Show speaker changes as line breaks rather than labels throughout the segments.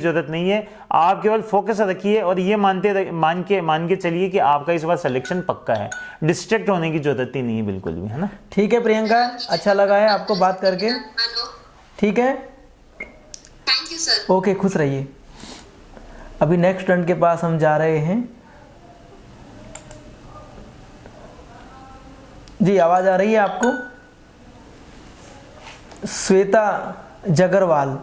जरूरत नहीं है। आप केवल फोकस रखिए और ये मान के चलिए कि आपका इस बार सिलेक्शन पक्का है। डिस्ट्रैक्ट होने की जरूरत ही नहीं है बिल्कुल भी, है ना।
ठीक है प्रियंका, अच्छा लगा है आपको बात करके।
हेलो,
ठीक है,
थैंक यू सर।
ओके, खुश रहिए। अभी नेक्स्ट टर्न के पास हम जा रहे हैं। जी, आवाज आ रही है आपको? श्वेता जगरवाल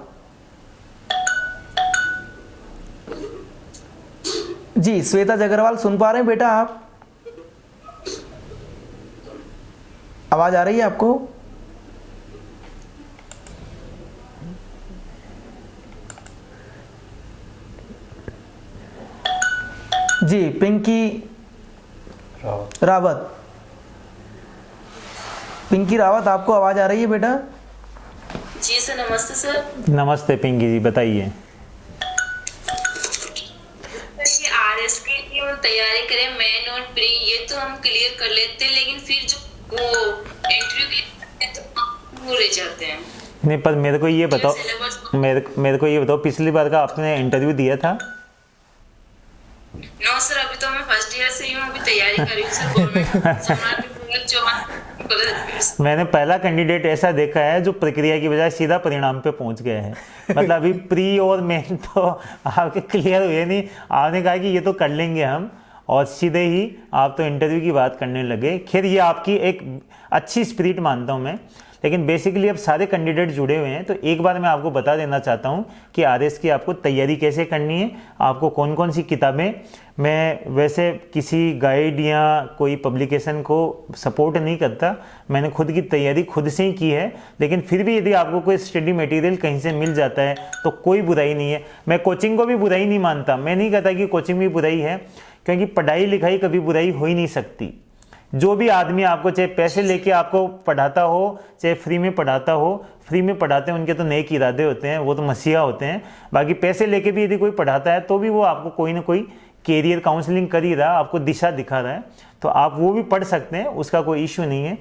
जी, श्वेता जगरवाल सुन पा रहे हैं बेटा आप? आवाज आ रही है आपको? जी, पिंकी रावत। पिंकी रावत, आपको आवाज आ रही है बेटा?
जी सर, नमस्ते सर।
नमस्ते पिंकी जी, बताइए।
आरएस की हम तैयारी करें, मेन और प्री ये तो हम क्लियर कर लेते हैं, लेकिन फिर जो वो इंटरव्यू के तो वो रह जाते हैं।
नहीं, पर मेरे को ये बताओ, मेरे को ये बताओ, पिछली बार का आपने इंटरव्यू दिया था?
नो सर, अभी तो मैं फर्स्ट ईयर से ही हूँ, अभी तैयारी कर रही हूँ सर गवर्नमेंट।
मैंने पहला कैंडिडेट ऐसा देखा है जो प्रक्रिया की बजाय सीधा परिणाम पे पहुंच गए हैं। मतलब अभी प्री और मेन तो आपके क्लियर हुए नहीं, आपने कहा कि ये तो कर लेंगे हम, और सीधे ही आप तो इंटरव्यू की बात करने लगे। खैर, ये आपकी एक अच्छी स्पिरिट मानता हूँ मैं, लेकिन बेसिकली अब सारे कैंडिडेट जुड़े हुए हैं, तो एक बार मैं आपको बता देना चाहता हूँ कि आरएस की आपको तैयारी कैसे करनी है, आपको कौन कौन सी किताबें। मैं वैसे किसी गाइड या कोई पब्लिकेशन को सपोर्ट नहीं करता, मैंने खुद की तैयारी खुद से ही की है, लेकिन फिर भी यदि आपको कोई स्टडी मटेरियल कहीं से मिल जाता है तो कोई बुराई नहीं है। मैं कोचिंग को भी बुराई नहीं मानता, मैं नहीं कहता कि कोचिंग भी बुराई है, क्योंकि पढ़ाई लिखाई कभी बुराई हो ही नहीं सकती। जो भी आदमी आपको चाहे पैसे लेके आपको पढ़ाता हो, चाहे फ्री में पढ़ाता हो, फ्री में पढ़ाते हैं उनके तो नेक इरादे होते हैं, वो तो मसीहा होते हैं। बाकी पैसे लेके भी यदि कोई पढ़ाता है तो भी वो आपको कोई ना कोई कैरियर काउंसलिंग कर ही रहा, आपको दिशा दिखा रहा है, तो आप वो भी पढ़ सकते हैं, उसका कोई इश्यू नहीं है।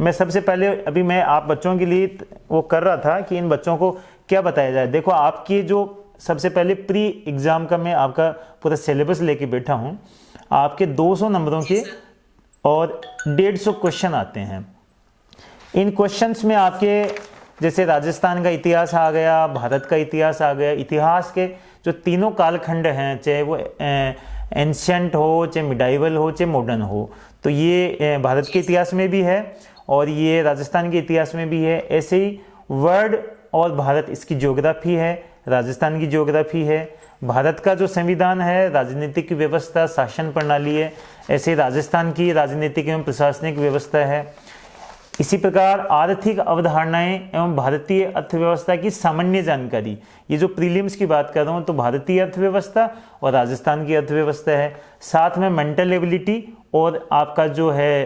मैं सबसे पहले अभी मैं आप बच्चों के लिए वो कर रहा था कि इन बच्चों को क्या बताया जाए। देखो, आपकी जो सबसे पहले प्री एग्ज़ाम का मैं आपका पूरा सिलेबस लेके बैठा हूँ। आपके 200 नंबरों के और 150 क्वेश्चन आते हैं। इन क्वेश्चंस में आपके जैसे राजस्थान का इतिहास आ गया, भारत का इतिहास आ गया, इतिहास के जो तीनों कालखंड हैं, चाहे वो एंशियंट हो, चाहे मिडाइवल हो, चाहे मॉडर्न हो, तो ये भारत के इतिहास में भी है और ये राजस्थान के इतिहास में भी है। ऐसे ही वर्ल्ड और भारत, इसकी ज्योग्राफी है, राजस्थान की ज्योग्राफी है, भारत का जो संविधान है, राजनीतिक व्यवस्था, शासन प्रणाली है, ऐसे राजस्थान की राजनीतिक एवं प्रशासनिक व्यवस्था है। इसी प्रकार आर्थिक अवधारणाएं एवं भारतीय अर्थव्यवस्था की सामान्य जानकारी, ये जो प्रीलिम्स की बात कर रहा हूँ तो भारतीय अर्थव्यवस्था और राजस्थान की अर्थव्यवस्था है। साथ में मेंटल एबिलिटी और आपका जो है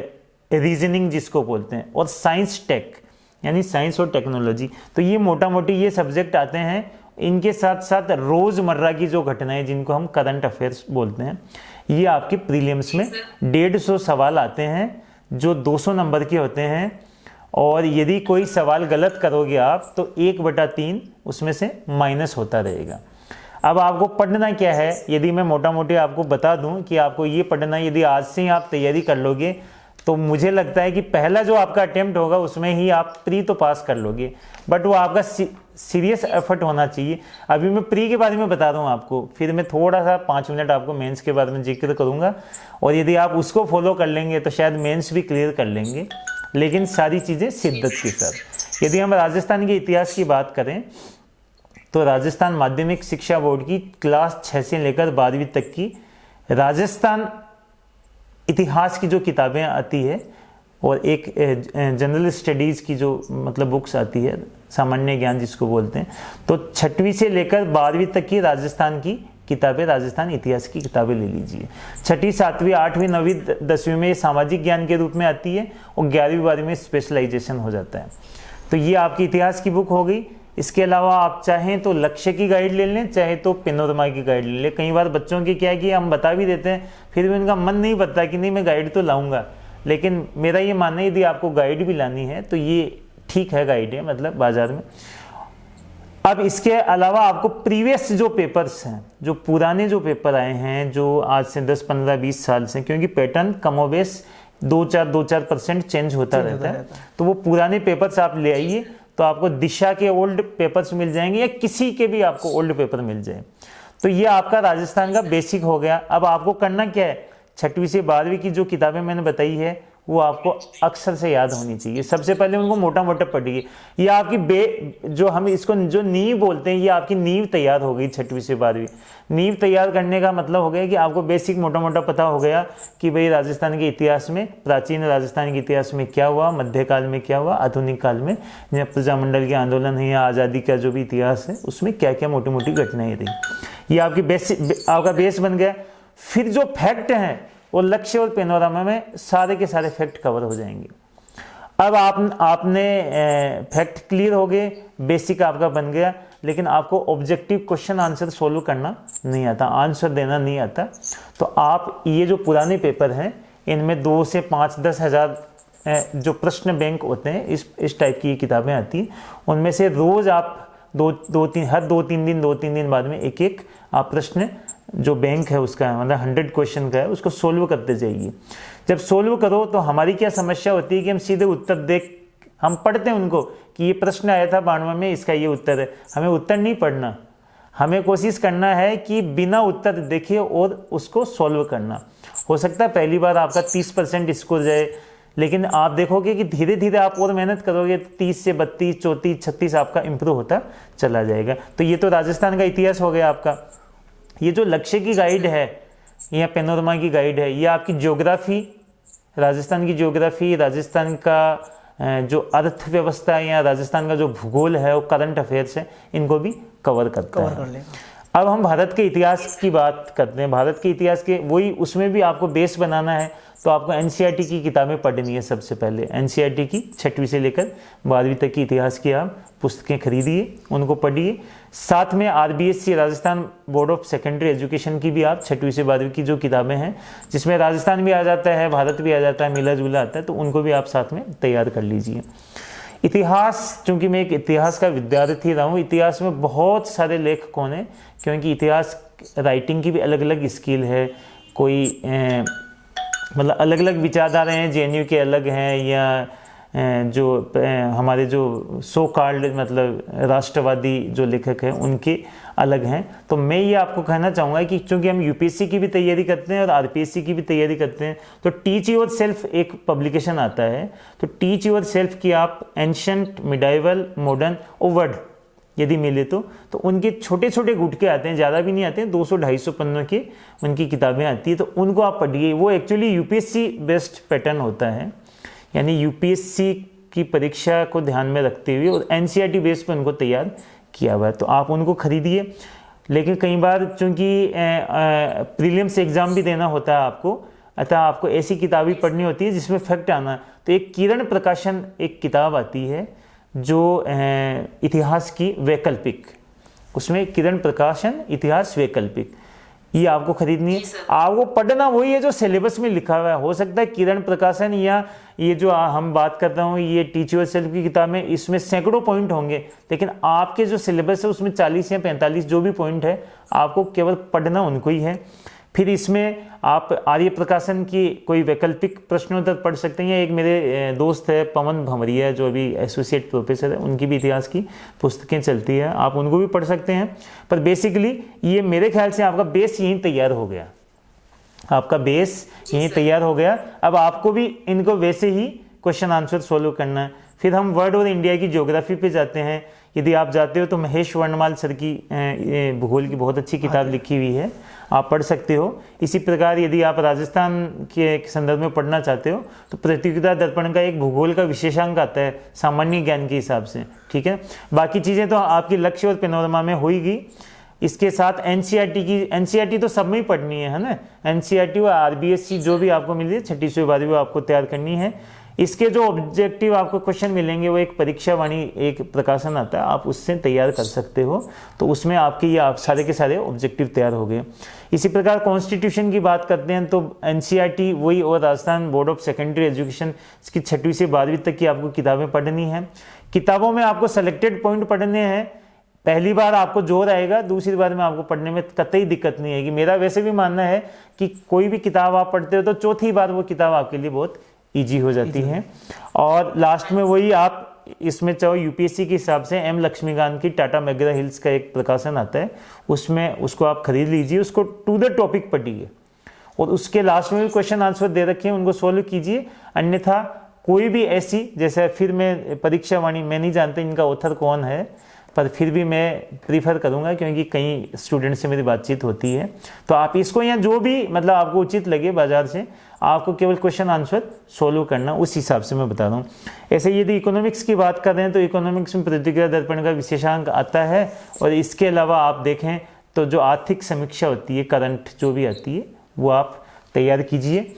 रीजनिंग जिसको बोलते हैं, और साइंस टेक यानी साइंस और टेक्नोलॉजी, तो ये मोटा मोटी ये सब्जेक्ट आते हैं। इनके साथ साथ रोज़मर्रा की जो घटनाएं जिनको हम करंट अफेयर्स बोलते हैं, ये आपके प्रीलिम्स में 150 सवाल आते हैं जो 200 नंबर के होते हैं। और यदि कोई सवाल गलत करोगे आप तो 1/3 उसमें से माइनस होता रहेगा। अब आपको पढ़ना क्या है, यदि मैं मोटा मोटी आपको बता दूं कि आपको ये पढ़ना, यदि आज से ही आप तैयारी कर लोगे तो मुझे लगता है कि पहला जो आपका अटेम्प्ट होगा उसमें ही आप प्री तो पास कर लोगे, बट वो आपका सीरियस एफर्ट होना चाहिए। अभी मैं प्री के बारे में बता रहा हूँ आपको, फिर मैं थोड़ा सा 5 मिनट आपको मेंस के बारे में जिक्र करूँगा, और यदि आप उसको फॉलो कर लेंगे तो शायद मेंस भी क्लियर कर लेंगे, लेकिन सारी चीज़ें शिद्दत के साथ। यदि हम राजस्थान के इतिहास की बात करें तो राजस्थान माध्यमिक शिक्षा बोर्ड की क्लास 6 से लेकर 12वीं तक की राजस्थान इतिहास की जो किताबें आती है, और एक जनरल स्टडीज़ की जो मतलब बुक्स आती है, सामान्य ज्ञान जिसको बोलते हैं, तो 6वीं से लेकर 12वीं तक की राजस्थान की किताबें, राजस्थान इतिहास की किताबें ले लीजिए। 6ठी, 7वीं, 8वीं, 9वीं, 10वीं में ये सामाजिक ज्ञान के रूप में आती है, और 11वीं 12वीं में स्पेशलाइजेशन हो जाता है। तो ये आपकी इतिहास की बुक हो गई। इसके अलावा आप चाहें तो लक्ष्य की गाइड ले लें, चाहे तो पेनोरमा की गाइड ले लें। कई बार बच्चों की क्या है कि हम बता भी देते हैं, फिर भी उनका मन नहीं बनता कि नहीं मैं गाइड तो लाऊंगा, लेकिन मेरा ये मानना है यदि आपको गाइड भी लानी है तो ये ठीक है, गाइड है मतलब बाजार में। अब इसके अलावा आपको प्रीवियस जो पेपर्स हैं, जो पुराने जो पेपर आए हैं, जो आज से 10, 15, 20 साल से, क्योंकि पैटर्न कमोबेश 2-4% चेंज होता रहता है, तो वो पुराने पेपर्स आप ले आइए, तो आपको दिशा के ओल्ड पेपर्स मिल जाएंगे या किसी के भी आपको ओल्ड पेपर मिल जाए। तो ये आपका राजस्थान का बेसिक हो गया। अब आपको करना क्या है, 6वीं से 12वीं की जो किताबें मैंने बताई है वो आपको अक्षर से याद होनी चाहिए। सबसे पहले उनको मोटा मोटा पढ़िए। ये आपकी जो हम इसको जो नींव बोलते हैं, ये आपकी नींव तैयार हो गई 6वीं से 12वीं। नींव तैयार करने का मतलब हो गया कि आपको बेसिक मोटा मोटा पता हो गया कि भाई राजस्थान के इतिहास में, प्राचीन राजस्थान के इतिहास में क्या हुआ, मध्यकाल में क्या हुआ, आधुनिक काल में जब प्रजामंडल के आंदोलन है या आज़ादी का जो भी इतिहास है उसमें क्या क्या मोटी मोटी घटनाएं रही। ये आपकी बेसिक आपका बेस बन गया। फिर जो फैक्ट हैं वो लक्ष्य और पेनोरामा में सारे के सारे फैक्ट कवर हो जाएंगे। अब आपने फैक्ट क्लियर हो गए, बेसिक आपका बन गया, लेकिन आपको ऑब्जेक्टिव क्वेश्चन आंसर सोल्व करना नहीं आता, आंसर देना नहीं आता। तो आप ये जो पुराने पेपर हैं इनमें 2 से 5, 10 हज़ार जो प्रश्न बैंक होते हैं, इस टाइप की किताबें आती हैं, उनमें से रोज़ आप हर 2-3 दिन बाद में एक आप प्रश्न जो बैंक है उसका, मतलब 100 क्वेश्चन का है, उसको सोल्व करते जाइए। जब सोल्व करो तो हमारी क्या समस्या होती है कि हम सीधे उत्तर हम पढ़ते हैं उनको कि ये प्रश्न आया था 92 में, इसका ये उत्तर है। हमें उत्तर नहीं पढ़ना, हमें कोशिश करना है कि बिना उत्तर देखे और उसको सोल्व करना। हो सकता है पहली बार आपका 30% स्कोर जाए, लेकिन आप देखोगे कि धीरे धीरे आप और मेहनत करोगे 30 से 32, 34, 36 आपका इम्प्रूव होता चला जाएगा। तो ये तो राजस्थान का इतिहास हो गया आपका। ये जो लक्ष्य की गाइड है या पेनोरमा की गाइड है, ये आपकी ज्योग्राफी, राजस्थान की ज्योग्राफी, राजस्थान का जो अर्थव्यवस्था या राजस्थान का जो भूगोल है, वो करंट अफेयर्स है, इनको भी कवर करता है। अब हम भारत के इतिहास की बात करते हैं। भारत के इतिहास के वही, उसमें भी आपको बेस बनाना है, तो आपको एनसीईआरटी की किताबें पढ़नी है। सबसे पहले एनसीईआरटी की 6वीं से लेकर 12वीं तक की इतिहास की आप पुस्तकें खरीदिए, उनको पढ़िए। साथ में RBSC, Rajasthan board of secondary education की भी आप 6वीं से 12वीं की जो किताबें हैं, जिसमें राजस्थान भी आ जाता है, भारत भी आ जाता है, मिला जुला आता है, तो उनको भी आप साथ में तैयार कर लीजिए। इतिहास, चूंकि मैं एक इतिहास का विद्यार्थी रहा हूँ, इतिहास में बहुत सारे लेखकों ने, क्योंकि इतिहास राइटिंग की भी अलग अलग स्किल है, कोई मतलब अलग अलग विचारधारा हैं, जेएनयू के अलग हैं, या जो हमारे जो सो कॉल्ड मतलब राष्ट्रवादी जो लेखक हैं उनके अलग हैं। तो मैं ये आपको कहना चाहूँगा कि चूँकि हम यूपीएससी की भी तैयारी करते हैं और आरपीएससी की भी तैयारी करते हैं, तो टीच योर सेल्फ एक पब्लिकेशन आता है, तो टीच योर सेल्फ की आप एंशंट, मिडाइवल, मॉडर्न और वर्ड यदि मिले तो उनके छोटे छोटे गुटके आते हैं, ज़्यादा भी नहीं आते हैं, 200-250 पन्नों के उनकी किताबें आती है, तो उनको आप पढ़िए। वो एक्चुअली यूपीएससी बेस्ड पैटर्न होता है, यानी यूपीएससी की परीक्षा को ध्यान में रखते हुए और एनसीईआरटी बेस पर उनको तैयार किया हुआ है, तो आप उनको खरीदिए। लेकिन कई बार चूँकि प्रीलिम्स एग्ज़ाम भी देना होता है आपको, अतः आपको ऐसी किताबें पढ़नी होती है जिसमें फैक्ट आना। तो एक किरण प्रकाशन एक किताब आती है जो इतिहास की वैकल्पिक, उसमें किरण प्रकाशन इतिहास वैकल्पिक, ये आपको खरीदनी है। आपको पढ़ना वही है जो सिलेबस में लिखा हुआ है। हो सकता है किरण प्रकाशन या ये जो हम बात कर रहा हूँ, ये टीच योर सेल्फ की किताब में, इसमें सैकड़ों पॉइंट होंगे, लेकिन आपके जो सिलेबस है उसमें 40 या 45 जो भी पॉइंट है, आपको केवल पढ़ना उनको ही है। फिर इसमें आप आर्य प्रकाशन की कोई वैकल्पिक प्रश्नोत्तर पढ़ सकते हैं, या एक मेरे दोस्त है पवन भंवरिया जो अभी एसोसिएट प्रोफेसर है, उनकी भी इतिहास की पुस्तकें चलती है, आप उनको भी पढ़ सकते हैं। पर बेसिकली ये मेरे ख्याल से आपका बेस यहीं तैयार हो गया, आपका बेस यहीं तैयार हो गया। अब आपको भी इनको वैसे ही क्वेश्चन आंसर सोल्व करना है। फिर हम वर्ल्ड और इंडिया की ज्योग्राफी पे जाते हैं। यदि आप जाते हो तो महेश वर्णमाल सर की भूगोल की बहुत अच्छी किताब लिखी हुई है, आप पढ़ सकते हो। इसी प्रकार यदि आप राजस्थान के संदर्भ में पढ़ना चाहते हो तो प्रतियोगिता दर्पण का एक भूगोल का विशेषांक आता है सामान्य ज्ञान के हिसाब से, ठीक है। बाकी चीज़ें तो आपकी लक्ष्य और पेनोरमा में होगी। इसके साथ एनसीईआरटी तो सब में ही पढ़नी है ना, एनसीईआरटी और आरबीएससी जो भी आपको मिली है 6वीं से 12वीं आपको तैयार करनी है। इसके जो ऑब्जेक्टिव आपको क्वेश्चन मिलेंगे वो एक परीक्षा वाणी एक प्रकाशन आता है, आप उससे तैयार कर सकते हो, तो उसमें आपके ये आप सारे के सारे ऑब्जेक्टिव तैयार हो गए। इसी प्रकार कॉन्स्टिट्यूशन की बात करते हैं तो एनसीईआरटी वही और Rajasthan board of secondary education इसकी 6वीं से 12वीं तक की आपको किताबें पढ़नी है। किताबों में आपको सेलेक्टेड पॉइंट पढ़ने हैं, पहली बार आपको जोर आएगा, दूसरी बार में आपको पढ़ने में कतई दिक्कत नहीं आएगी। मेरा वैसे भी मानना है कि कोई भी किताब आप पढ़ते हो तो चौथी बार वो किताब आपके लिए बहुत ईजी हो जाती है। और लास्ट में वही आप इसमें चाहो यूपीएससी के हिसाब से एम लक्ष्मीकांत की टाटा मैकग्रा हिल्स का एक प्रकाशन आता है, उसमें उसको आप खरीद लीजिए, उसको टू द टॉपिक पढ़िए और उसके लास्ट में भी क्वेश्चन आंसर दे रखे हैं, उनको सोल्व कीजिए। अन्यथा कोई भी ऐसी, जैसे फिर मैं परीक्षा वाणी, मैं नहीं जानता इनका ऑथर कौन है, पर फिर भी मैं प्रीफर करूंगा क्योंकि कई स्टूडेंट से मेरी बातचीत होती है, तो आप इसको या जो भी मतलब आपको उचित लगे बाजार से, आपको केवल क्वेश्चन आंसर सोल्व करना, उस हिसाब से मैं बता रहा हूँ। ऐसे यदि इकोनॉमिक्स की बात कर रहे हैं तो इकोनॉमिक्स में प्रतिक्रिया दर्पण का विशेषांक आता है, और इसके अलावा आप देखें तो जो आर्थिक समीक्षा होती है, करंट जो भी आती है, वो आप तैयार कीजिए।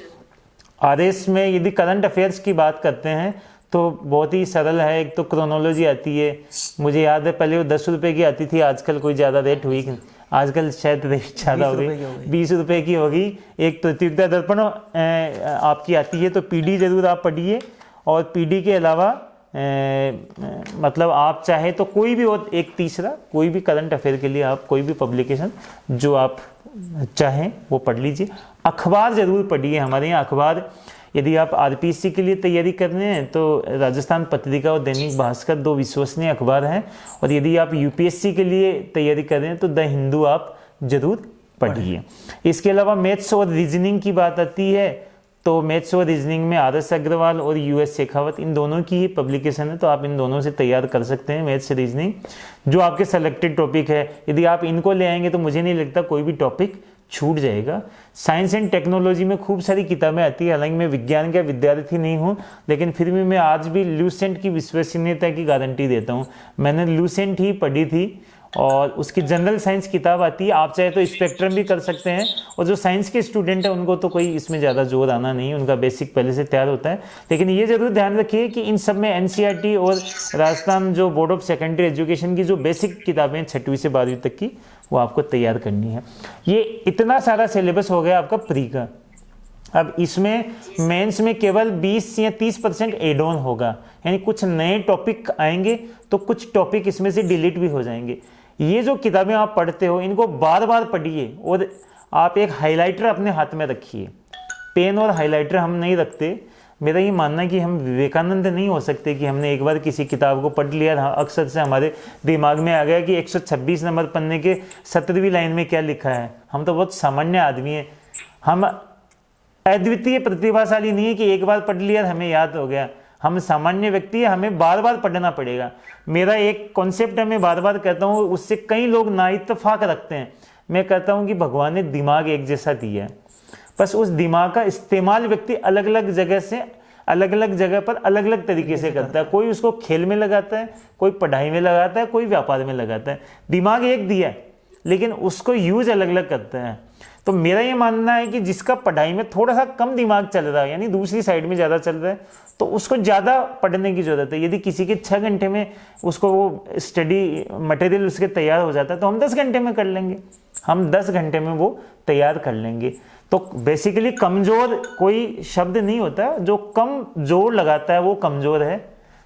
आरएस में यदि करंट अफेयर्स की बात करते हैं तो बहुत ही सरल है। एक तो क्रोनोलॉजी आती है, मुझे याद है पहले वो 10 रुपये की आती थी, आजकल कोई ज़्यादा रेट हुई, आजकल शायद रेट ज़्यादा हो गई, 20 रुपये की होगी। एक प्रतियोगिता दर्पण आपकी आती है, तो पीडी जरूर आप पढ़िए। और पीडी के अलावा मतलब आप चाहे तो कोई भी और एक तीसरा कोई भी करंट अफेयर के लिए आप कोई भी पब्लिकेशन जो आप चाहें वो पढ़ लीजिए। अखबार जरूर पढ़िए, हमारे यहाँ अखबार, यदि आप आरपीएससी के लिए तैयारी कर रहे हैं तो राजस्थान पत्रिका और दैनिक भास्कर 2 विश्वसनीय अखबार हैं, और यदि आप यूपीएससी के लिए तैयारी कर रहे हैं तो द हिंदू आप जरूर पढ़िए। इसके अलावा मैथ्स और रीजनिंग की बात आती है तो मैथ्स और रीजनिंग में आर एस अग्रवाल और यूएस शेखावत, इन दोनों की ही पब्लिकेशन है, तो आप इन दोनों से तैयार कर सकते हैं मैथ्स रीजनिंग, जो आपके सेलेक्टेड टॉपिक है। यदि आप इनको ले आएंगे तो मुझे नहीं लगता कोई भी टॉपिक छूट जाएगा। साइंस एंड टेक्नोलॉजी में खूब सारी किताबें आती है, हालांकि मैं विज्ञान का विद्यार्थी नहीं हूँ, लेकिन फिर भी मैं आज भी लूसेंट की विश्वसनीयता की गारंटी देता हूँ। मैंने लूसेंट ही पढ़ी थी, और उसकी जनरल साइंस किताब आती है, आप चाहे तो स्पेक्ट्रम भी कर सकते हैं। और जो साइंस के स्टूडेंट हैं उनको तो कोई इसमें ज़्यादा जोर आना नहीं, उनका बेसिक पहले से तैयार होता है। लेकिन ये जरूर ध्यान रखिए कि इन सब में एनसीईआरटी और राजस्थान जो बोर्ड ऑफ सेकेंडरी एजुकेशन की जो बेसिक किताबें 6वीं से 12वीं तक की, वो आपको तैयार करनी है। ये इतना सारा सिलेबस हो गया आपका प्री का। अब इसमें मेंस में केवल 20 या 30% एड ऑन होगा, यानी कुछ नए टॉपिक आएंगे तो कुछ टॉपिक इसमें से डिलीट भी हो जाएंगे। ये जो किताबें आप पढ़ते हो इनको बार बार पढ़िए, और आप एक हाइलाइटर अपने हाथ में रखिए। पेन और हाइलाइटर हम नहीं रखते। मेरा ये मानना है कि हम विवेकानंद नहीं हो सकते कि हमने एक बार किसी किताब को पढ़ लिया, अक्सर से हमारे दिमाग में आ गया कि 126 नंबर पन्ने के 17वीं लाइन में क्या लिखा है। हम तो बहुत सामान्य आदमी हैं, हम अद्वितीय प्रतिभाशाली नहीं है कि एक बार पढ़ लिया हमें याद हो गया। हम सामान्य व्यक्ति है, हमें बार बार पढ़ना पड़ेगा। मेरा एक कॉन्सेप्ट है, मैं बार बार कहता हूँ, उससे कई लोग नाइत्तेफाक रखते हैं। मैं कहता हूँ कि भगवान ने दिमाग एक जैसा दिया है, बस उस दिमाग का इस्तेमाल व्यक्ति अलग अलग जगह से अलग अलग जगह पर अलग अलग तरीके से करता है। कोई उसको खेल में लगाता है, कोई पढ़ाई में लगाता है, कोई व्यापार में लगाता है। दिमाग एक दिया है लेकिन उसको यूज अलग अलग करते हैं। तो मेरा ये मानना है कि जिसका पढ़ाई में थोड़ा सा कम दिमाग चल रहा है, यानी दूसरी साइड में ज़्यादा चल रहा है, तो उसको ज़्यादा पढ़ने की ज़रूरत है। यदि किसी के 6 घंटे में उसको वो स्टडी मटेरियल उसके तैयार हो जाता है तो हम 10 घंटे में कर लेंगे, हम 10 घंटे में वो तैयार कर लेंगे। तो बेसिकली कमज़ोर कोई शब्द नहीं होता, जो कम जोर लगाता है वो कमज़ोर है,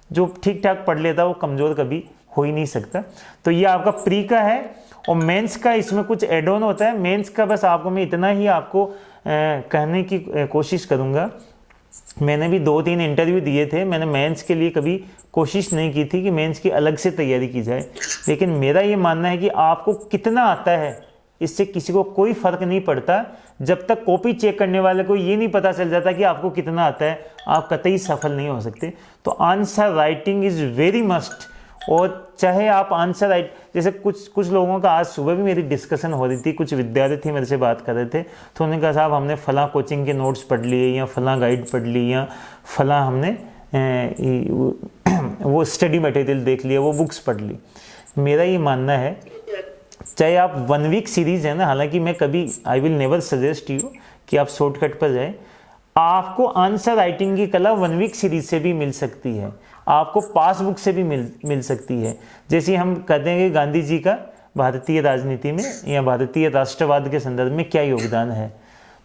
जो ठीक ठाक पढ़ लेता है वो कमज़ोर कभी हो ही नहीं सकता। तो ये आपका प्री का है। और मेंस का इसमें कुछ एड ऑन होता है। मेंस का बस आपको मैं इतना ही आपको कहने की कोशिश करूँगा। मैंने भी 2-3 इंटरव्यू दिए थे, मैंने मेंस के लिए कभी कोशिश नहीं की थी कि मेंस की अलग से तैयारी की जाए, लेकिन मेरा ये मानना है कि आपको कितना आता है इससे किसी को कोई फ़र्क नहीं पड़ता। जब तक कॉपी चेक करने वाले को ये नहीं पता चल जाता कि आपको कितना आता है, आप कतई सफल नहीं हो सकते। तो answer writing is very must. और चाहे आप आंसर राइट, जैसे कुछ लोगों का आज सुबह भी मेरी डिस्कशन हो रही थी, कुछ विद्यार्थी मेरे से बात कर रहे थे, तो उन्होंने कहा साहब हमने फलां कोचिंग के नोट्स पढ़ लिए, या फलां गाइड पढ़ ली, या फलां हमने वो स्टडी मटेरियल देख लिया, वो बुक्स पढ़ ली। मेरा ये मानना है, चाहे आप 1 वीक सीरीज़ है ना, हालांकि मैं कभी I will never suggest you कि आप शॉर्टकट पर जाएं, आपको आंसर राइटिंग की कला 1 वीक सीरीज से भी मिल सकती है, आपको पासबुक से भी मिल सकती है। जैसे हम कहते हैं कि गांधी जी का भारतीय राजनीति में या भारतीय राष्ट्रवाद के संदर्भ में क्या योगदान है,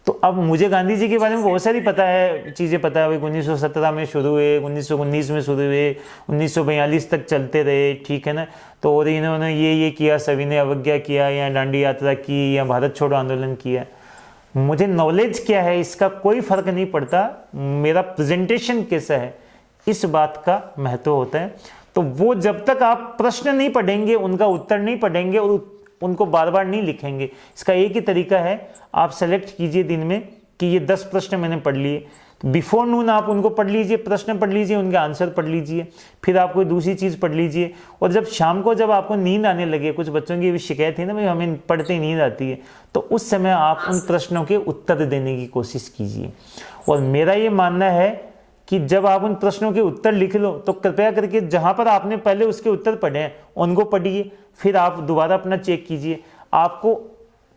तो अब मुझे गांधी जी के बारे में बहुत सारी पता है, चीज़ें पता है। भाई 1917 में शुरू हुए, 1919 में शुरू हुए, 1942 तक चलते रहे, ठीक है ना। तो और इन्होंने ये किया, सभी ने अवज्ञा किया, या दांडी यात्रा की, या भारत छोड़ो आंदोलन किया। मुझे नॉलेज क्या है इसका कोई फर्क नहीं पड़ता, मेरा प्रेजेंटेशन कैसा है इस बात का महत्व होता है। तो वो जब तक आप प्रश्न नहीं पढ़ेंगे, उनका उत्तर नहीं पढ़ेंगे और उनको बार बार नहीं लिखेंगे, इसका एक ही तरीका है, आप सेलेक्ट कीजिए दिन में कि ये 10 प्रश्न मैंने पढ़ लिए, बिफोर नून आप उनको पढ़ लीजिए, प्रश्न पढ़ लीजिए, उनके आंसर पढ़ लीजिए, फिर आप कोई दूसरी चीज़ पढ़ लीजिए। और जब शाम को जब आपको नींद आने लगे, कुछ बच्चों की भी शिकायत है ना, भाई हमें पढ़ते ही नींद आती है, तो उस समय आप उन प्रश्नों के उत्तर देने की कोशिश कीजिए। और मेरा ये मानना है कि जब आप उन प्रश्नों के उत्तर लिख लो तो कृपया करके जहाँ पर आपने पहले उसके उत्तर पढ़े हैं उनको पढ़िए, फिर आप दोबारा अपना चेक कीजिए। आपको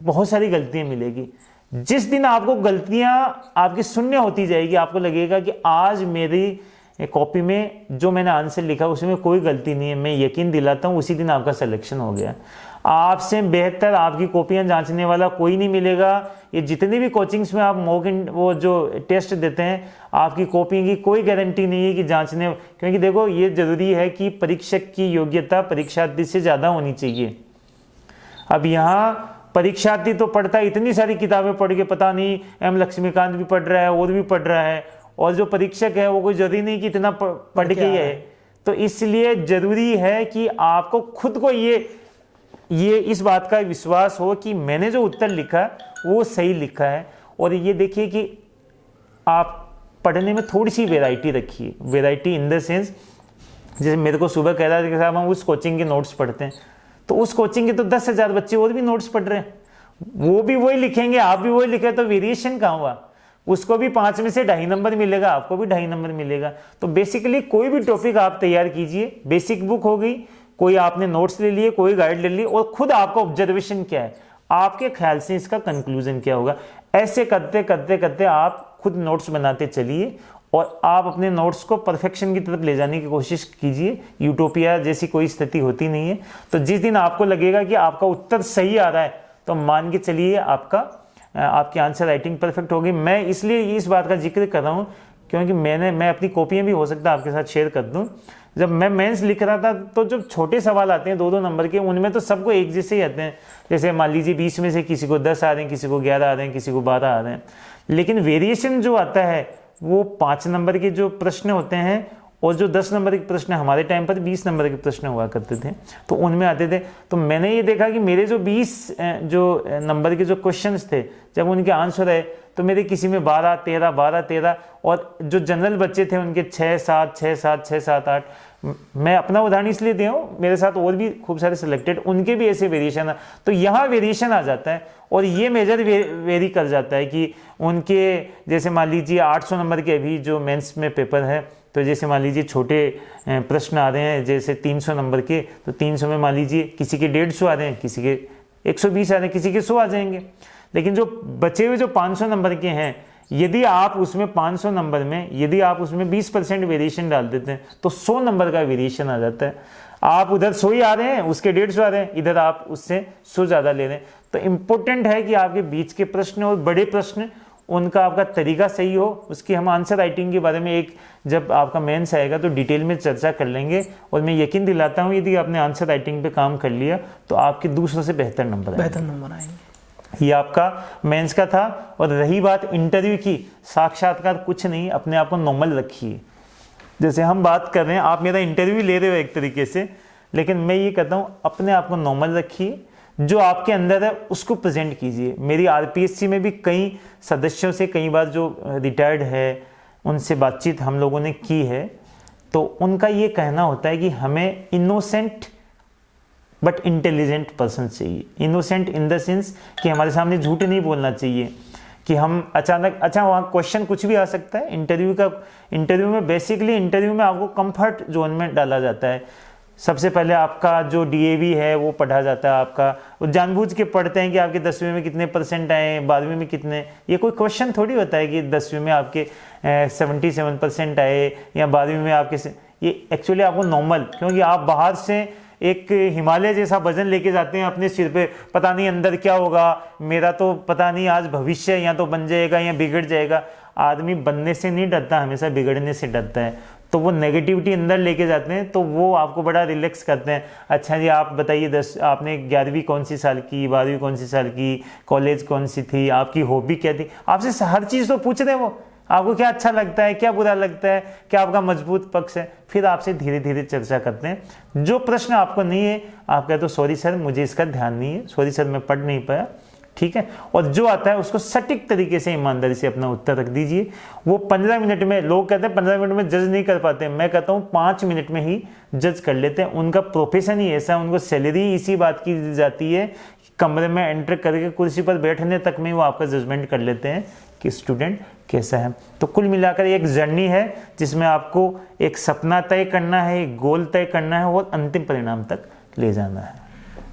बहुत सारी गलतियाँ मिलेगी। जिस दिन आपको गलतियां आपकी शून्य होती जाएगी, आपको लगेगा कि आज मेरी कॉपी में जो मैंने आंसर लिखा उसमें कोई गलती नहीं है, मैं यकीन दिलाता हूँ उसी दिन आपका सिलेक्शन हो गया। आपसे बेहतर आपकी कॉपियां जांचने वाला कोई नहीं मिलेगा। ये जितने भी कोचिंग्स में आप वो जो टेस्ट देते हैं, आपकी कॉपी की कोई गारंटी नहीं है कि जांचने, क्योंकि देखो ये जरूरी है कि परीक्षक की योग्यता परीक्षार्थी से ज़्यादा होनी चाहिए। अब यहाँ परीक्षार्थी तो पढ़ता है, इतनी सारी किताबें पढ़ के पता नहीं एम लक्ष्मीकांत भी पढ़ रहा है और भी पढ़ रहा है, और जो परीक्षक है वो कोई जरूरी नहीं कि इतना पढ़ के ही है। तो इसलिए जरूरी है कि आपको खुद को ये इस बात का विश्वास हो कि मैंने जो उत्तर लिखा वो सही लिखा है। और ये देखिए कि आप पढ़ने में थोड़ी सी वेराइटी रखिए, वेराइटी इन द सेंस, जैसे मेरे को सुबह कह रहा था कि साहब हम उस कोचिंग के नोट्स पढ़ते हैं, तो उस कोचिंग के तो 10,000 बच्चे और भी नोट्स पढ़ रहे हैं, वो भी वही लिखेंगे, आप भी वही लिखे, तो वेरिएशन कहाँ हुआ? उसको भी 5 में से 2.5 नंबर मिलेगा, आपको भी 2.5 नंबर मिलेगा। तो बेसिकली कोई भी टॉपिक आप तैयार कीजिए, बेसिक बुक हो गई, कोई आपने नोट्स ले लिए, कोई गाइड ले ली, और खुद आपका ऑब्जर्वेशन क्या है, आपके ख्याल से इसका कंक्लूजन क्या होगा। ऐसे करते करते करते आप खुद नोट्स बनाते चलिए और आप अपने नोट्स को परफेक्शन की तरफ ले जाने की कोशिश कीजिए। यूटोपिया जैसी कोई स्थिति होती नहीं है। तो जिस दिन आपको लगेगा कि आपका उत्तर सही आ रहा है, तो मान के चलिए आपकी आंसर राइटिंग परफेक्ट होगी। मैं इसलिए इस बात का जिक्र कर रहा हूँ क्योंकि मैं अपनी कॉपियाँ भी हो सकता है आपके साथ शेयर कर दूँ। जब मैं मेंस लिख रहा था तो जब छोटे सवाल आते हैं 2-2 नंबर के, उनमें तो सबको एक जैसे ही आते हैं। जैसे मान लीजिए 20 में से किसी को 10 आ रहे हैं, किसी को 11 आ रहे हैं, किसी को 12 आ रहे हैं, लेकिन वेरिएशन जो आता है वो 5 नंबर के जो प्रश्न होते हैं, और जो 10 नंबर के प्रश्न हमारे टाइम पर 20 नंबर के प्रश्न हुआ करते थे, तो उनमें आते थे। तो मैंने ये देखा कि मेरे जो 20 जो नंबर के जो क्वेश्चंस थे, जब उनके आंसर आए तो मेरे किसी में 12, 13, 12, 13, और जो जनरल बच्चे थे उनके 6, 7, 6, 7, 6, 7, 8। मैं अपना उदाहरण इसलिए दे रहा हूँ, मेरे साथ और भी खूब सारे सिलेक्टेड, उनके भी ऐसे वेरिएशन, तो यहाँ वेरिएशन आ जाता है। और ये मेजर वेरी कर जाता है कि उनके, जैसे मान लीजिए 800 नंबर के अभी जो मेंस में पेपर है, तो जैसे मान लीजिए छोटे प्रश्न आ रहे हैं जैसे 300 नंबर के, तो 300 में मान लीजिए किसी के 150 आ रहे हैं, किसी के 120 आ रहे हैं, किसी के 100 आ जाएंगे। लेकिन जो बचे हुए जो 500 नंबर के हैं, यदि आप उसमें 500 नंबर में यदि आप उसमें 20% वेरिएशन डाल देते हैं तो 100 नंबर का वेरिएशन आ जाता है। आप उधर 100 ही आ रहे हैं, उसके 150 आ रहे हैं, इधर आप उससे 100 ज़्यादा ले रहे हैं। तो इम्पोर्टेंट है कि आपके बीच के प्रश्न और बड़े प्रश्न, उनका आपका तरीका सही हो। उसकी हम आंसर राइटिंग के बारे में जब आपका मेंस आएगा तो डिटेल में चर्चा कर लेंगे। और मैं यकीन दिलाता हूँ यदि आपने आंसर राइटिंग पे काम कर लिया तो आपके दूसरों से बेहतर नंबर आएंगे। ये आपका मेंस का था। और रही बात इंटरव्यू की, साक्षात्कार कुछ नहीं, अपने आप को नॉर्मल रखिए। जैसे हम बात कर रहे हैं, आप मेरा इंटरव्यू ले रहे हो एक तरीके से, लेकिन मैं ये कहता हूँ अपने आप को नॉर्मल रखिए, जो आपके अंदर है उसको प्रेजेंट कीजिए। मेरी आरपीएससी में भी कई सदस्यों से, कई बार जो रिटायर्ड है उनसे बातचीत हम लोगों ने की है, तो उनका ये कहना होता है कि हमें इनोसेंट बट इंटेलिजेंट पर्सन चाहिए। इनोसेंट इन द सेंस कि हमारे सामने झूठ नहीं बोलना चाहिए, कि हम अचानक, अच्छा वहाँ क्वेश्चन कुछ भी आ सकता है। इंटरव्यू में बेसिकली इंटरव्यू में आपको कंफर्ट जोन में डाला जाता है। सबसे पहले आपका जो डीएवी है वो पढ़ा जाता है। आपका वो जानबूझ के पढ़ते हैं कि आपके 10वीं में कितने % आए, 12वीं में कितने। ये कोई क्वेश्चन थोड़ी होता है कि 10वीं में आपके 77% आए या 12वीं में आपके ये एक्चुअली आपको नॉर्मल, क्योंकि आप बाहर से एक हिमालय जैसा वजन लेके जाते हैं अपने सिर पे, पता नहीं अंदर क्या होगा, मेरा तो पता नहीं आज भविष्य या तो बन जाएगा या बिगड़ जाएगा। आदमी बनने से नहीं डरता, हमेशा बिगड़ने से डरता है। तो वो नेगेटिविटी अंदर लेके जाते हैं, तो वो आपको बड़ा रिलैक्स करते हैं। अच्छा जी आप बताइए, आपने 11वीं कौन सी साल की, 12वीं कौन सी साल की, कॉलेज कौन सी थी, आपकी हॉबी क्या थी, आपसे हर चीज़ तो पूछ रहे हैं वो। आपको क्या अच्छा लगता है, क्या बुरा लगता है, क्या आपका मजबूत पक्ष है, फिर आपसे धीरे धीरे चर्चा करते हैं। जो प्रश्न आपको नहीं है आप कहते हो सॉरी सर मुझे इसका ध्यान नहीं है, सॉरी सर मैं पढ़ नहीं पाया, ठीक है। और जो आता है उसको सटीक तरीके से ईमानदारी से अपना उत्तर रख दीजिए। वो 15 मिनट में, लोग कहते हैं 15 मिनट में जज नहीं कर पाते, मैं कहता हूँ 5 मिनट में ही जज कर लेते हैं। उनका प्रोफेशन ही ऐसा है, उनको सैलरी इसी बात की दी जाती है, कमरे में एंटर करके कुर्सी पर बैठने तक में वो आपका जजमेंट कर लेते हैं कि स्टूडेंट कैसा है। तो कुल मिलाकर एक जर्नी है जिसमें आपको एक सपना तय करना है, एक गोल तय करना है और अंतिम परिणाम तक ले जाना है।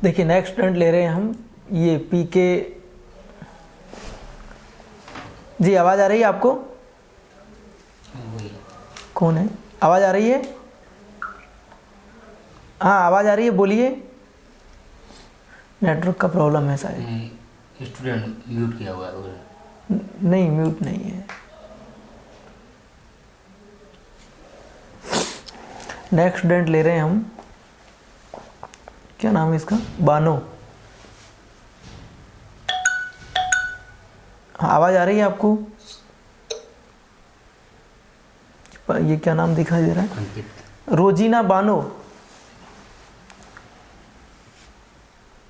देखिए नेक्स्ट स्टूडेंट ले रहे हैं हम, ये पीके जी। आवाज़ आ रही है आपको? कौन है? आवाज़ आ रही है? हाँ आवाज़ आ रही है, बोलिए। नेटवर्क का प्रॉब्लम है शायद।
स्टूडेंट म्यूट किया हुआ है।
नहीं म्यूट नहीं है। नेक्स्ट स्टूडेंट ले रहे हैं हम, क्या नाम है इसका? बानो। हाँ आवाज़ आ रही है आपको? ये क्या नाम दिखाई दे रहा है? रोजीना बानो।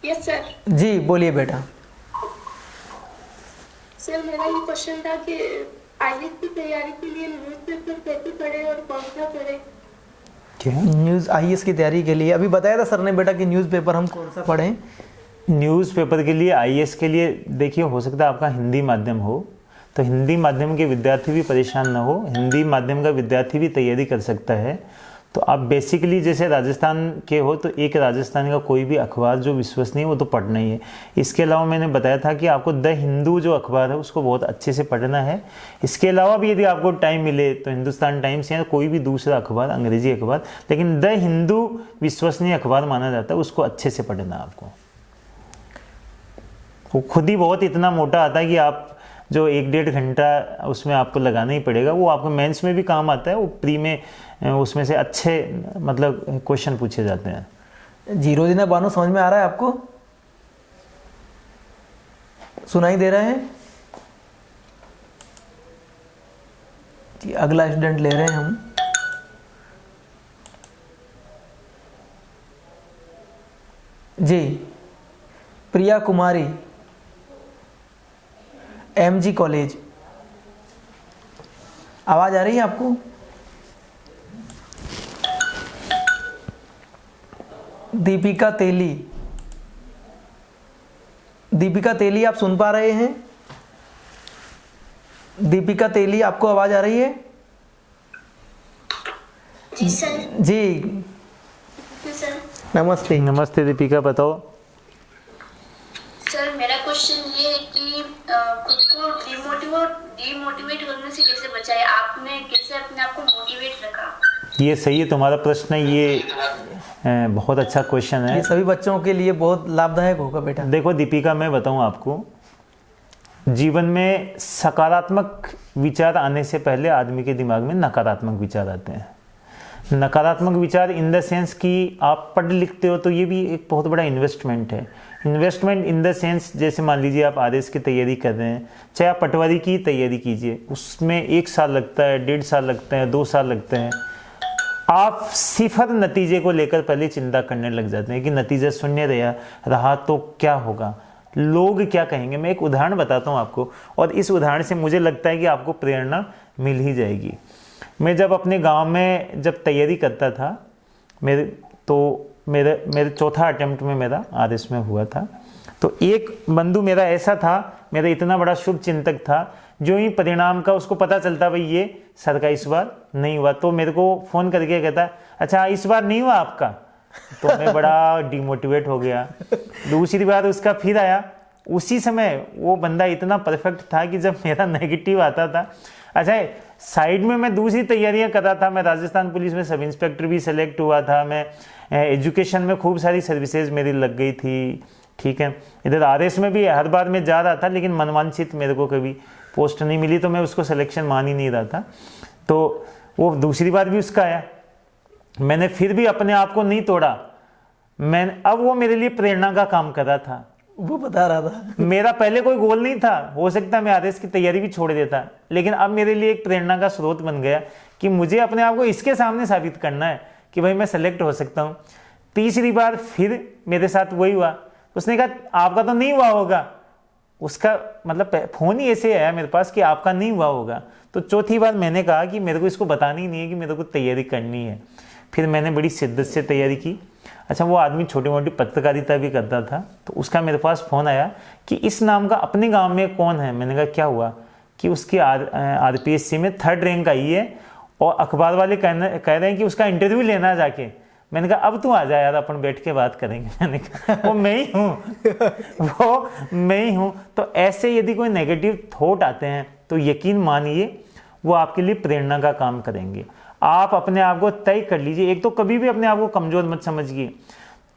Yes sir.
जी बोलिए बेटा।
सर मेरा ये क्वेश्चन था कि आईएएस की तैयारी के लिए न्यूज़पेपर कैसे पढ़े और कौन सा पढ़े?
क्या
न्यूज़ आईएएस की तैयारी के लिए अभी बताया था सर ने बेटा कि न्यूज़पेपर हम कौन सा पढ़ें।
न्यूज़पेपर के लिए, आईएएस के लिए देखिए हो सकता है आपका हिंदी माध्यम हो, तो हिंदी माध्यम के विद्यार्थी भी परेशान ना हो, हिंदी माध्यम का विद्यार्थी भी तैयारी कर सकता है। तो आप बेसिकली जैसे राजस्थान के हो तो एक राजस्थान का कोई भी अखबार जो विश्वसनीय है वो तो पढ़ना ही है। इसके अलावा मैंने बताया था कि आपको द हिंदू जो अखबार है उसको बहुत अच्छे से पढ़ना है। इसके अलावा भी यदि आपको टाइम मिले तो हिंदुस्तान टाइम्स या कोई भी दूसरा अखबार, अंग्रेजी अखबार, लेकिन द हिंदू विश्वसनीय अखबार माना जाता है, उसको अच्छे से पढ़ना आपको। वो खुद ही बहुत इतना मोटा आता है कि आप जो 1-1.5 घंटा उसमें आपको लगाना ही पड़ेगा। वो आपको मेंस में भी काम आता है, वो प्री में उसमें से अच्छे मतलब क्वेश्चन पूछे जाते हैं।
जीरो दिना बानो समझ में आ रहा है आपको? सुनाई दे रहा है जी? अगला स्टूडेंट ले रहे हैं हम, जी प्रिया कुमारी, एमजी कॉलेज। आवाज आ रही है आपको? दीपिका तेली। दीपिका तेली आप सुन पा रहे हैं? दीपिका तेली आपको आवाज आ रही है?
जी सर।
जी
सर
नमस्ते।
नमस्ते दीपिका, बताओ।
सर मेरा क्वेश्चन ये है कि खुद को डीमोटिवेट होने से कैसे बचाए? आपने कैसे अपने आप को मोटिवेट रखा?
ये सही है तुम्हारा प्रश्न, ये बहुत अच्छा क्वेश्चन है।
ये सभी बच्चों के लिए बहुत लाभदायक होगा बेटा।
देखो दीपिका, मैं बताऊं आपको, जीवन में सकारात्मक विचार आने से पहले आदमी के दिमाग में नकारात्मक विचार आते हैं। नकारात्मक विचार इन द सेंस कि आप पढ़ लिखते हो तो ये भी एक बहुत बड़ा इन्वेस्टमेंट है। इन्वेस्टमेंट इन द सेंस, जैसे मान लीजिए आप आरएस की तैयारी कर रहे हैं, चाहे आप पटवारी की तैयारी कीजिए, उसमें 1 साल लगता है, 1.5 साल लगते हैं, 2 साल लगते हैं। आप सिफर नतीजे को लेकर पहले चिंता करने लग जाते हैं कि नतीजा शून्य रहा तो क्या होगा, लोग क्या कहेंगे। मैं एक उदाहरण बताता हूँ आपको, और इस उदाहरण से मुझे लगता है कि आपको प्रेरणा मिल ही जाएगी। मैं जब अपने गांव में जब तैयारी करता था, मेरे चौथा अटेम्प्ट में मेरा आरएस में हुआ था, तो एक बंधु मेरा ऐसा था, मेरा इतना बड़ा शुभ चिंतक था, जो ही परिणाम का उसको पता चलता भाई ये सर का इस बार नहीं हुआ, तो मेरे को फ़ोन करके कहता अच्छा इस बार नहीं हुआ आपका, तो मैं बड़ा डिमोटिवेट हो गया। दूसरी बार उसका फिर आया, उसी समय वो बंदा इतना परफेक्ट था कि जब मेरा नेगेटिव आता था, अच्छा साइड में मैं दूसरी तैयारियां कर रहा था। मैं राजस्थान पुलिस में सब इंस्पेक्टर भी सेलेक्ट हुआ था, मैं एजुकेशन में खूब सारी सर्विसेज मेरी लग गई थी, ठीक है। इधर आरएस में भी हर बार मैं जा रहा था, लेकिन मनवांछित मेरे को कभी पोस्ट नहीं मिली, तो मैं उसको सिलेक्शन मान ही नहीं रहा था। तो वो दूसरी बार भी उसका आया, मैंने फिर भी अपने आप को नहीं तोड़ा। अब वो मेरे लिए प्रेरणा का काम कर रहा था।
वो बता रहा था
मेरा पहले कोई गोल नहीं था, हो सकता मैं आरएस की तैयारी भी छोड़ देता, लेकिन अब मेरे लिए एक प्रेरणा का स्रोत बन गया कि मुझे अपने आप को इसके सामने साबित करना है कि भाई मैं सेलेक्ट हो सकता हूँ। तीसरी बार फिर मेरे साथ वही हुआ, उसने कहा आपका तो नहीं हुआ होगा, उसका मतलब फोन ही ऐसे आया मेरे पास कि आपका नहीं हुआ होगा। तो चौथी बार मैंने कहा कि मेरे को इसको बताना ही नहीं है कि मेरे को तैयारी करनी है। फिर मैंने बड़ी शिद्दत से तैयारी की। अच्छा, वो आदमी छोटी मोटी पत्रकारिता भी करता था, तो उसका मेरे पास फ़ोन आया कि इस नाम का अपने गांव में कौन है। मैंने कहा क्या हुआ, कि उसकी आरपीएससी में 3rd रैंक आई है और अखबार वाले कह रहे हैं कि उसका इंटरव्यू लेना जाके। मैंने कहा अब तू आ जा यार, अपन बैठ के बात करेंगे। मैंने कहा वो मैं ही हूँ वो मैं ही हूँ। तो ऐसे यदि कोई नेगेटिव थॉट आते हैं तो यकीन मानिए वो आपके लिए प्रेरणा का काम करेंगे। आप अपने आप को तय कर लीजिए। एक तो कभी भी अपने आप को कमज़ोर मत समझिए।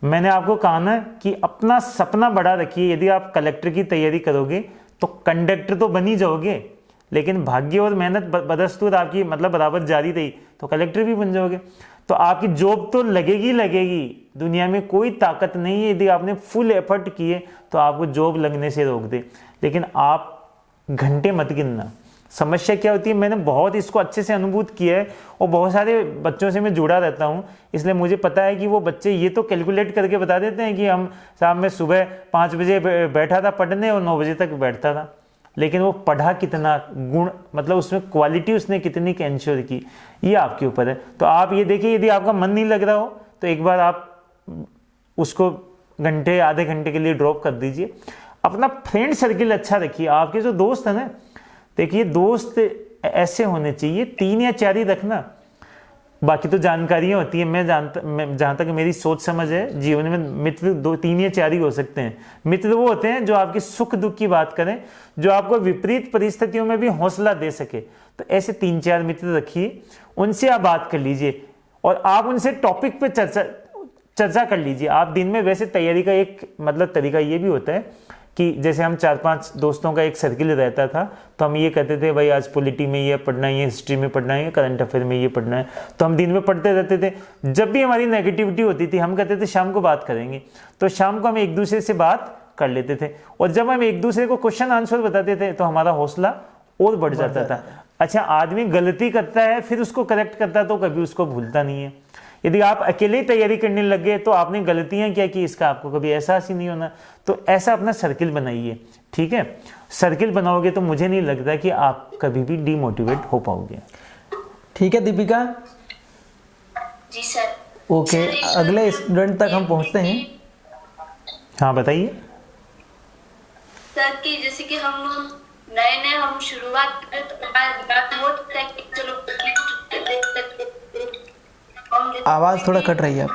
मैंने आपको कहा ना कि अपना सपना बड़ा रखिए। यदि आप कलेक्टर की तैयारी करोगे तो कंडक्टर तो बन ही जाओगे, लेकिन भाग्य और मेहनत बदस्तूर आपकी मतलब बराबर जारी रही तो कलेक्टर भी बन जाओगे। तो आपकी जॉब तो लगेगी। दुनिया में कोई ताकत नहीं है, यदि आपने फुल एफर्ट किए तो आपको जॉब लगने से रोक दे, लेकिन आप घंटे मत गिनना। समस्या क्या होती है, मैंने बहुत इसको अच्छे से अनुभूत किया है और बहुत सारे बच्चों से मैं जुड़ा रहता हूँ, इसलिए मुझे पता है कि वो बच्चे ये तो कैलकुलेट करके बता देते हैं कि हम शाम में सुबह 5 बजे बैठा था पढ़ने और 9 बजे तक बैठता था, लेकिन वो पढ़ा कितना, गुण मतलब उसमें क्वालिटी उसने कितनी इंश्योर की, ये आपके ऊपर है। तो आप ये देखिए, यदि आपका मन नहीं लग रहा हो तो एक बार आप उसको घंटे आधे घंटे के लिए ड्रॉप कर दीजिए। अपना फ्रेंड सर्किल अच्छा रखिए। आपके जो दोस्त है ना, देखिए दोस्त ऐसे होने चाहिए 3 या 4 ही रखना, बाकी तो जानकारियाँ होती है। मैं जहाँ तक मेरी सोच समझ है, जीवन में मित्र 2, 3 या 4 ही हो सकते हैं। मित्र वो होते हैं जो आपके सुख दुख की बात करें, जो आपको विपरीत परिस्थितियों में भी हौसला दे सके। तो ऐसे 3-4 मित्र रखिए, उनसे आप बात कर लीजिए और आप उनसे टॉपिक पे चर्चा कर लीजिए। आप दिन में वैसे तैयारी का एक मतलब तरीका ये भी होता है कि जैसे हम 4-5 दोस्तों का एक सर्किल रहता था, तो हम ये कहते थे भाई आज पॉलिटी में ये पढ़ना है, ये हिस्ट्री में पढ़ना है, करंट अफेयर में ये पढ़ना है, तो हम दिन में पढ़ते रहते थे। जब भी हमारी नेगेटिविटी होती थी हम कहते थे शाम को बात करेंगे, तो शाम को हम एक दूसरे से बात कर लेते थे और जब हम एक दूसरे को क्वेश्चन आंसर बताते थे तो हमारा हौसला और बढ़ जाता था। अच्छा, आदमी गलती करता है फिर उसको करेक्ट करता है तो कभी उसको भूलता नहीं है। यदि आप अकेले ही तैयारी करने लग गए तो आपने गलतियां क्या की इसका आपको कभी एहसास ही नहीं होना। तो ऐसा अपना सर्किल बनाइए, ठीक है। सर्किल बनाओगे तो मुझे नहीं लगता कि आप कभी भी डीमोटिवेट हो पाओगे।
ठीक है दीपिका,
जी सर।
ओके, अगले स्टूडेंट तक हम पहुंचते हैं।
हाँ बताइए
सर कि जैसे कि हम नए हम शुरुआत करें तो होता है कि चलो
आवाज थोड़ा कट रही है,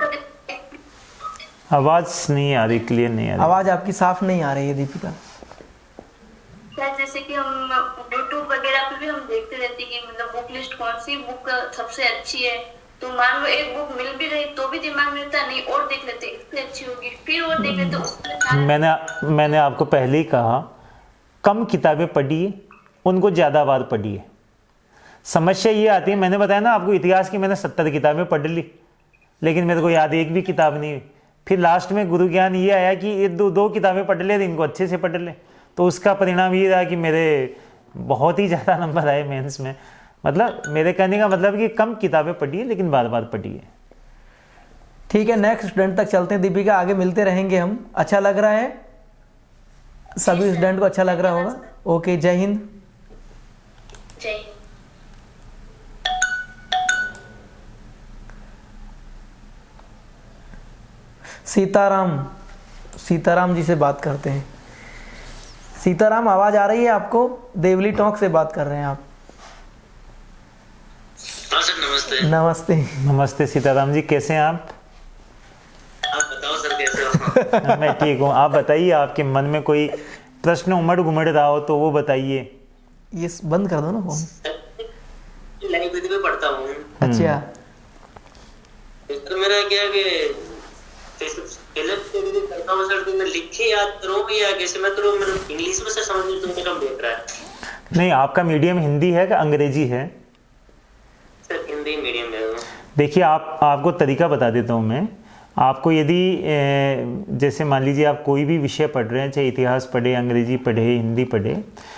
आवाज नहीं आ रही, क्लियर नहीं आ रही।
आवाज आपकी साफ नहीं आ रही है दीपिका।
सर जैसे कि हम YouTube वगैरह पे भी हम देखते रहते हैं कि मतलब बुक लिस्ट कौन सी बुक सबसे अच्छी है, तो मान लो एक बुक मिल भी रही तो भी दिमाग में रहता नहीं, और देख लेते इससे अच्छी होगी, फिर और देख लेते उसमें।
मैंने आपको पहले ही कहा, कम किताबें पढ़िए, उनको ज़्यादा बार पढ़िए। समस्या ये आती है, मैंने बताया ना आपको, इतिहास की मैंने 70 किताबें पढ़ ली, लेकिन मेरे को याद एक भी किताब नहीं हुई। फिर लास्ट में गुरु ज्ञान ये आया कि ये 2 किताबें पढ़ ले, इनको अच्छे से पढ़ ले, तो उसका परिणाम ये रहा कि मेरे बहुत ही ज़्यादा नंबर आए मेंस में। मतलब मेरे कहने का मतलब कि कम किताबें पढ़िए लेकिन बार बार पढ़िए।
ठीक है, नेक्स्ट स्टूडेंट तक चलते हैं दीपिका, आगे मिलते रहेंगे हम। अच्छा लग रहा है, सभी स्टूडेंट को अच्छा लग रहा होगा। ओके, जय हिंद।
जय हिंद।
सीताराम जी से बात करते हैं। सीताराम, आवाज आ रही है आपको? देवली टॉक से बात कर रहे हैं आप?
हाँ सर, नमस्ते।
नमस्ते।
नमस्ते सीताराम जी, कैसे हैं आप?
आप बताओ सर, कैसे हो?
मैं ठीक हूँ। आप बताइए, आपके मन में कोई प्रश्न उमड़ घुमड़ रहा हो तो वो बताइए।
ये बंद कर दो ना फोन। अच्छा
तो मेरा क्या कि करता हूँ सर, तो मैं लिखे याद करूँ या कैसे? मैं तो मतलब इंग्लिश में सर समझ में तो मेरा देख रहा है।
नहीं, आपका मीडियम हिंदी है कि अंग्रेजी है?
सर हिंदी मीडियम में हूँ।
देखिए, आपको तरीका बता देता हूँ मैं। आपको यदि जैसे मान लीजिए आप कोई भी विषय पढ़ रहे हैं, चाहे इतिहास पढ़े, अंग्रेजी पढ़े, हिंदी पढ़े,